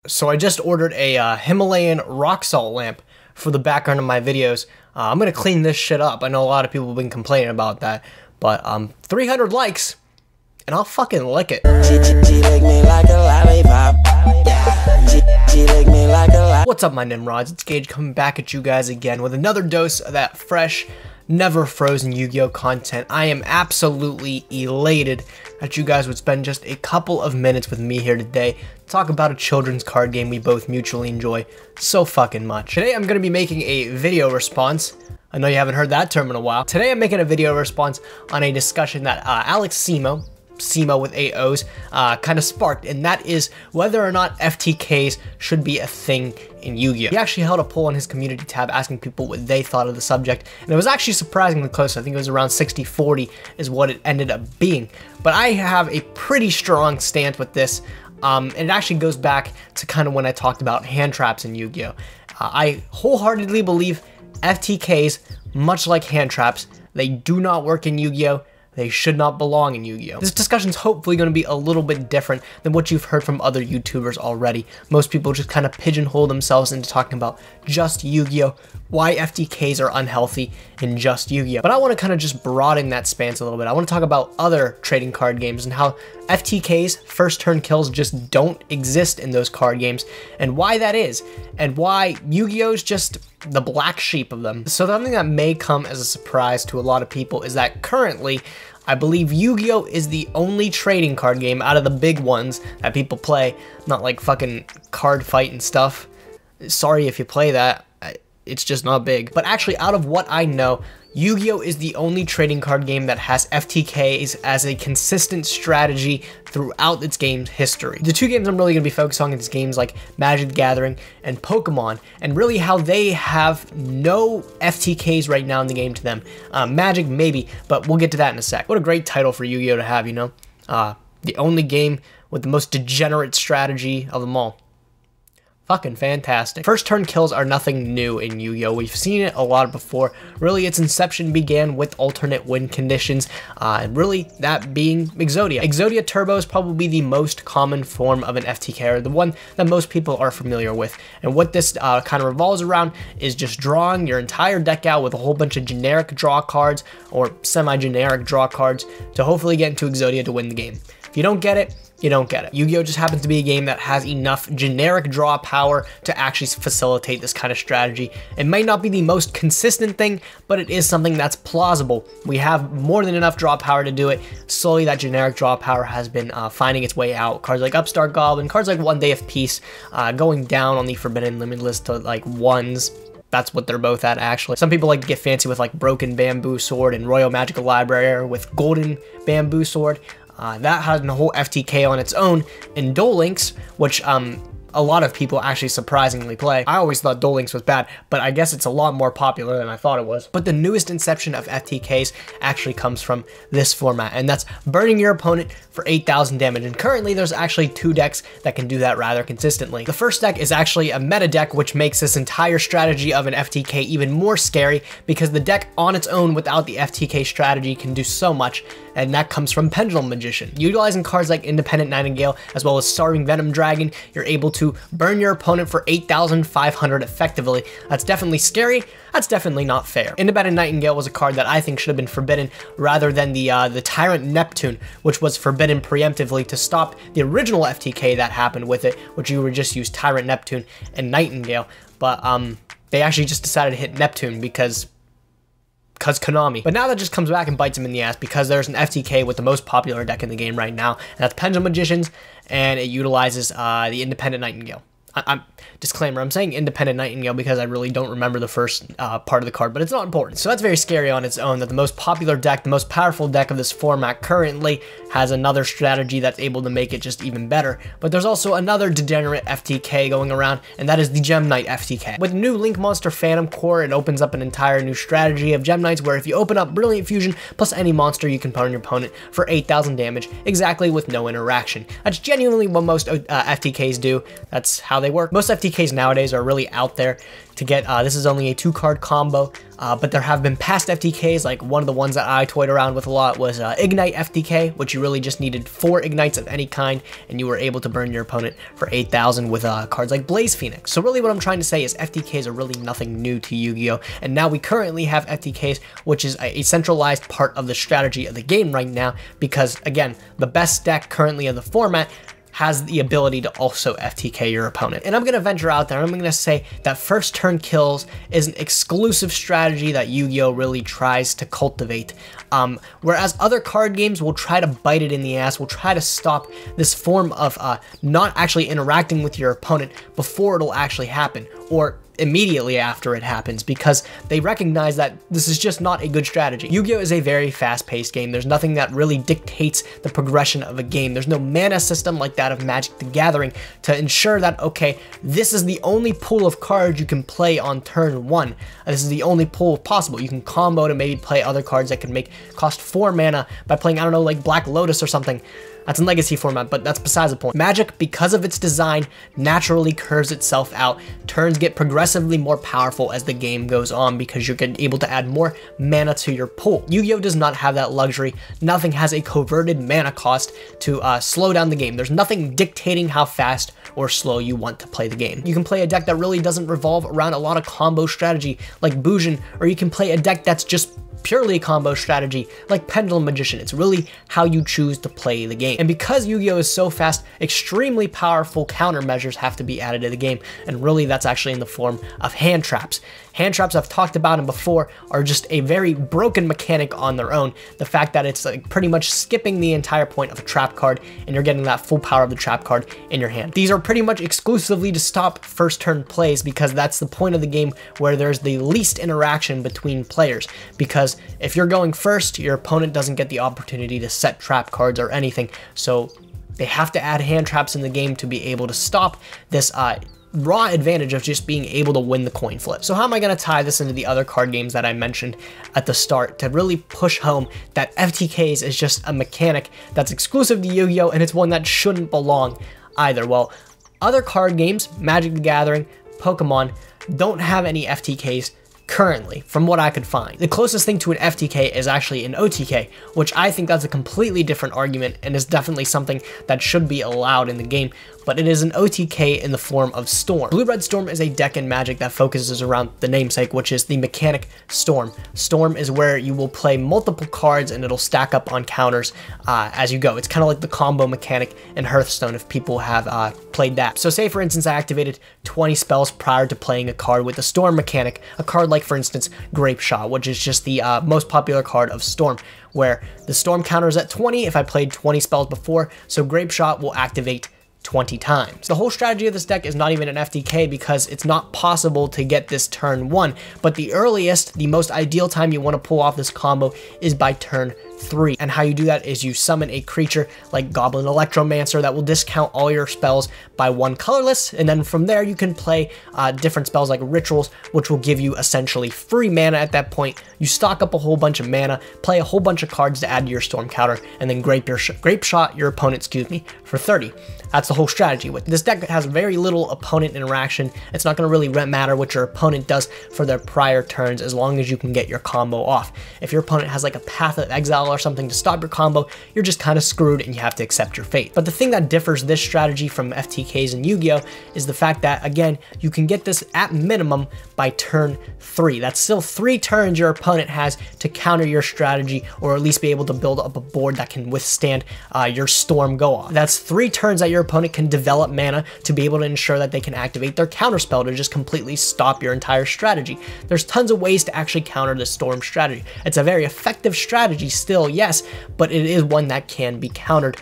So I just ordered a Himalayan rock salt lamp for the background of my videos. I'm gonna clean this shit up. I know a lot of people have been complaining about that, but 300 likes, and I'll fucking lick it. What's up, my Nimrods? It's Gage coming back at you guys again with another dose of that fresh, never frozen Yu-Gi-Oh content. I am absolutely elated that you guys would spend just a couple of minutes with me here today to talk about a children's card game we both mutually enjoy so fucking much. Today I'm going to be making a video response. I know you haven't heard that term in a while. Today I'm making a video response on a discussion that Alex Simo with 8 O's, kind of sparked, and that is whether or not FTKs should be a thing in Yu-Gi-Oh! He actually held a poll on his community tab asking people what they thought of the subject, and it was actually surprisingly close. I think it was around 60-40 is what it ended up being. But I have a pretty strong stance with this, and it actually goes back to kind of when I talked about hand traps in Yu-Gi-Oh! I wholeheartedly believe FTKs, much like hand traps, they do not work in Yu-Gi-Oh! They should not belong in Yu-Gi-Oh! This discussion's hopefully going to be a little bit different than what you've heard from other YouTubers already. Most people just kind of pigeonhole themselves into talking about just Yu-Gi-Oh! Why FTKs are unhealthy in just Yu-Gi-Oh! But I want to kind of just broaden that stance a little bit. I want to talk about other trading card games and how FTKs, first turn kills, just don't exist in those card games, and why that is, and why Yu-Gi-Oh's just the black sheep of them. So something that may come as a surprise to a lot of people is that currently, I believe Yu-Gi-Oh! Is the only trading card game out of the big ones that people play, not like fucking Card Fight and stuff. Sorry if you play that, it's just not big. But actually, out of what I know, Yu-Gi-Oh! Is the only trading card game that has FTKs as a consistent strategy throughout its game's history. The two games I'm really going to be focusing on is games like Magic the Gathering and Pokemon, and really how they have no FTKs right now in the game to them. Magic maybe, but we'll get to that in a sec. What a great title for Yu-Gi-Oh! To have, you know? The only game with the most degenerate strategy of them all. Fucking fantastic. First turn kills are nothing new in Yu-Gi-Oh! We've seen it a lot before. Really, its inception began with alternate win conditions, and really that being Exodia. Exodia Turbo is probably the most common form of an FTK, or the one that most people are familiar with. And what this kind of revolves around is just drawing your entire deck out with a whole bunch of generic draw cards, or semi-generic draw cards, to hopefully get into Exodia to win the game. If you don't get it, you don't get it. Yu-Gi-Oh! Just happens to be a game that has enough generic draw power to actually facilitate this kind of strategy. It might not be the most consistent thing, but it is something that's plausible. We have more than enough draw power to do it. Slowly, that generic draw power has been finding its way out. Cards like Upstart Goblin, cards like One Day of Peace, going down on the Forbidden Limit list to like ones. That's what they're both at, actually. Some people like to get fancy with like Broken Bamboo Sword and Royal Magical Library with Golden Bamboo Sword. That has a whole FTK on its own in Duel Links, which a lot of people actually surprisingly play. I always thought Duel Links was bad, but I guess it's a lot more popular than I thought it was. But the newest inception of FTKs actually comes from this format, and that's burning your opponent for 8,000 damage. And currently there's actually 2 decks that can do that rather consistently. The first deck is actually a meta deck, which makes this entire strategy of an FTK even more scary, because the deck on its own without the FTK strategy can do so much, and that comes from Pendulum Magician. Utilizing cards like Independent Nightingale as well as Starving Venom Dragon, you're able to burn your opponent for 8,500 effectively. That's definitely scary. That's definitely not fair. Independent Nightingale was a card that I think should have been forbidden rather than the Tyrant Neptune, which was forbidden preemptively to stop the original FTK that happened with it, which you would just use Tyrant Neptune and Nightingale. But they actually just decided to hit Neptune because Konami. But now that just comes back and bites him in the ass, because there's an FTK with the most popular deck in the game right now, and that's Pendulum Magicians, and it utilizes the Independent Nightingale. Disclaimer, I'm saying Independent Nightingale because I really don't remember the first part of the card, but it's not important. So that's very scary on its own, that the most popular deck, the most powerful deck of this format currently has another strategy that's able to make it just even better. But there's also another degenerate FTK going around, and that is the Gem Knight FTK. With the new Link Monster Phantom Core, it opens up an entire new strategy of Gem Knights, where if you open up Brilliant Fusion plus any monster, you can burn your opponent for 8,000 damage, exactly with no interaction. That's genuinely what most FTKs do. That's how they work. Most FTKs nowadays are really out there to get. This is only a 2-card combo, but there have been past FTKs, like one of the ones that I toyed around with a lot was Ignite FTK, which you really just needed 4 Ignites of any kind, and you were able to burn your opponent for 8,000 with cards like Blaze Phoenix. So really what I'm trying to say is FTKs are really nothing new to Yu-Gi-Oh! And now we currently have FTKs, which is a centralized part of the strategy of the game right now, because again, the best deck currently in the format has the ability to also FTK your opponent. And I'm gonna venture out there and I'm gonna say that first turn kills is an exclusive strategy that Yu-Gi-Oh! Really tries to cultivate. Whereas other card games will try to bite it in the ass, will try to stop this form of not actually interacting with your opponent before it'll actually happen, or immediately after it happens, because they recognize that this is just not a good strategy. Yu-Gi-Oh! Is a very fast-paced game. There's nothing that really dictates the progression of a game. There's no mana system like that of Magic the Gathering to ensure that, okay, this is the only pool of cards you can play on turn 1. This is the only pool possible. You can combo to maybe play other cards that can cost 4 mana by playing, I don't know, like Black Lotus or something. That's in Legacy format, but that's besides the point. Magic, because of its design, naturally curves itself out. Turns get progressively more powerful as the game goes on because you're able to add more mana to your pool. Yu-Gi-Oh! Does not have that luxury. Nothing has a converted mana cost to slow down the game. There's nothing dictating how fast or slow you want to play the game. You can play a deck that really doesn't revolve around a lot of combo strategy like Bujin, or you can play a deck that's just purely a combo strategy like Pendulum Magician. It's really how you choose to play the game. And because Yu-Gi-Oh! Is so fast, extremely powerful countermeasures have to be added to the game, and really that's actually in the form of hand traps. Hand traps, I've talked about them before, are just a very broken mechanic on their own. The fact that it's like pretty much skipping the entire point of a trap card and you're getting that full power of the trap card in your hand. These are pretty much exclusively to stop first turn plays, because that's the point of the game where there's the least interaction between players. Because if you're going first, your opponent doesn't get the opportunity to set trap cards or anything. So they have to add hand traps in the game to be able to stop this raw advantage of just being able to win the coin flip. So how am I going to tie this into the other card games that I mentioned at the start to really push home that FTKs is just a mechanic that's exclusive to Yu-Gi-Oh! And it's one that shouldn't belong either? Well, other card games, Magic the Gathering, Pokemon, don't have any FTKs currently, from what I could find. The closest thing to an FTK is actually an OTK, which I think that's a completely different argument and is definitely something that should be allowed in the game, but it is an OTK in the form of Storm. Blue-Red Storm is a deck in Magic that focuses around the namesake, which is the mechanic Storm. Storm is where you will play multiple cards and it'll stack up on counters as you go. It's kind of like the combo mechanic in Hearthstone if people have played that. So say for instance I activated 20 spells prior to playing a card with the Storm mechanic, a card like for instance Grape Shot, which is just the most popular card of Storm, where the Storm counter is at 20 if I played 20 spells before, so Grape Shot will activate 20 times. The whole strategy of this deck is not even an FTK because it's not possible to get this turn 1, but the earliest, the most ideal time you want to pull off this combo is by turn 3. And how you do that is you summon a creature like Goblin Electromancer that will discount all your spells by 1 colorless, and then from there you can play different spells like Rituals, which will give you essentially free mana at that point. You stock up a whole bunch of mana, play a whole bunch of cards to add to your Storm counter, and then Grape Shot your opponent, for 30. That's the whole strategy. With this deck, it has very little opponent interaction. It's not going to really matter what your opponent does for their prior turns as long as you can get your combo off. If your opponent has like a Path of Exile or something to stop your combo, you're just kind of screwed and you have to accept your fate. But the thing that differs this strategy from FTKs and Yu-Gi-Oh! Is the fact that, again, you can get this at minimum by turn 3. That's still 3 turns your opponent has to counter your strategy, or at least be able to build up a board that can withstand your Storm go off. That's 3 turns that your opponent can develop mana to be able to ensure that they can activate their counterspell to just completely stop your entire strategy. There's tons of ways to actually counter the Storm strategy. It's a very effective strategy still, yes, but it is one that can be countered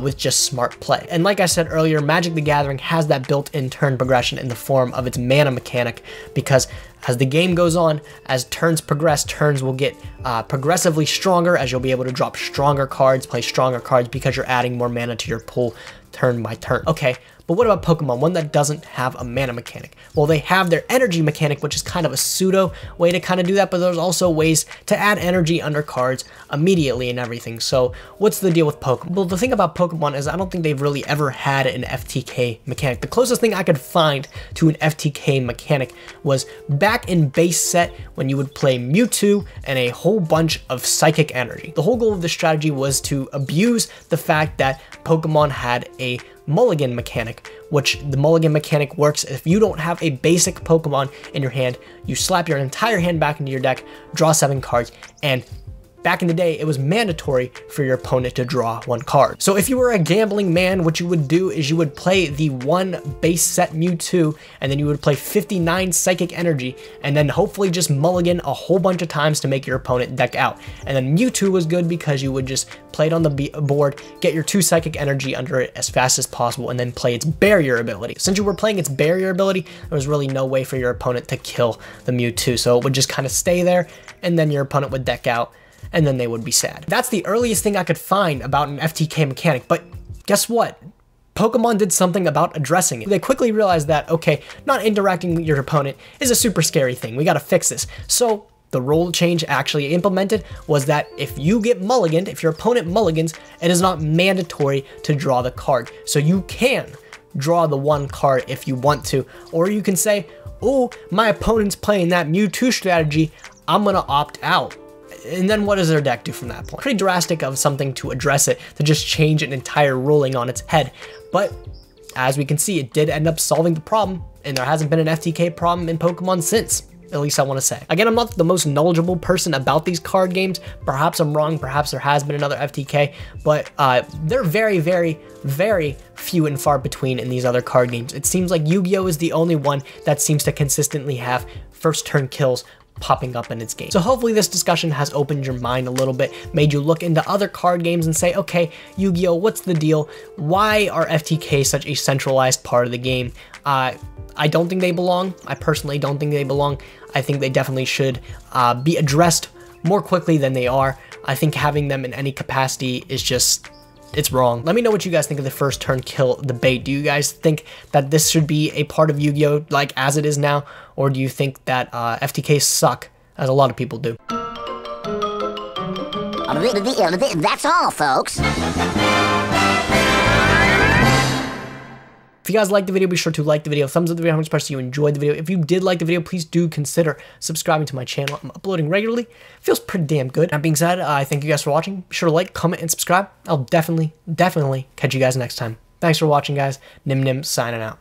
with just smart play. And like I said earlier, Magic the Gathering has that built-in turn progression in the form of its mana mechanic, because as the game goes on, as turns progress, turns will get progressively stronger as you'll be able to drop stronger cards, play stronger cards because you're adding more mana to your pool turn by turn. Okay, but what about Pokemon, one that doesn't have a mana mechanic? Well, they have their energy mechanic, which is kind of a pseudo way to kind of do that, but there's also ways to add energy under cards immediately and everything. So what's the deal with Pokemon? Well, the thing about about Pokemon is I don't think they've really ever had an FTK mechanic. The closest thing I could find to an FTK mechanic was back in base set when you would play Mewtwo and a whole bunch of psychic energy. The whole goal of this strategy was to abuse the fact that Pokemon had a mulligan mechanic, which the mulligan mechanic works if you don't have a basic Pokemon in your hand, you slap your entire hand back into your deck, draw 7 cards, and back in the day, it was mandatory for your opponent to draw 1 card. So if you were a gambling man, what you would do is you would play the 1 base set Mewtwo, and then you would play 59 Psychic Energy, and then hopefully just mulligan a whole bunch of times to make your opponent deck out. And then Mewtwo was good because you would just play it on the board, get your 2 Psychic Energy under it as fast as possible, and then play its barrier ability. Since you were playing its barrier ability, there was really no way for your opponent to kill the Mewtwo, so it would just kind of stay there, and then your opponent would deck out, and then they would be sad. That's the earliest thing I could find about an FTK mechanic, but guess what? Pokemon did something about addressing it. They quickly realized that, okay, not interacting with your opponent is a super scary thing. We gotta fix this. So the rule change actually implemented was that if you get mulliganed, if your opponent mulligans, it is not mandatory to draw the card. So you can draw the 1 card if you want to, or you can say, oh, my opponent's playing that Mewtwo strategy, I'm gonna opt out. And then what does their deck do from that point? Pretty drastic of something to address it, to just change an entire ruling on its head. But as we can see, it did end up solving the problem, and there hasn't been an FTK problem in Pokemon since. At least I want to say. Again, I'm not the most knowledgeable person about these card games. Perhaps I'm wrong, perhaps there has been another FTK, but they're very, very, very few and far between in these other card games. It seems like Yu-Gi-Oh! Is the only one that seems to consistently have first turn kills popping up in its game. So hopefully this discussion has opened your mind a little bit, made you look into other card games and say, okay, Yu-Gi-Oh, what's the deal? Why are FTK such a centralized part of the game? I don't think they belong. I personally don't think they belong. I think they definitely should be addressed more quickly than they are. I think having them in any capacity is just, it's wrong. Let me know what you guys think of the first turn kill debate. Do you guys think that this should be a part of Yu-Gi-Oh! Like as it is now? Or do you think that FTKs suck, as a lot of people do? That's all, folks. If you guys liked the video, be sure to like the video, thumbs up the video, how much percent you enjoyed the video. If you did like the video, please do consider subscribing to my channel. I'm uploading regularly. Feels pretty damn good. That being said, I thank you guys for watching. Be sure to like, comment, and subscribe. I'll definitely catch you guys next time. Thanks for watching, guys. Nim signing out.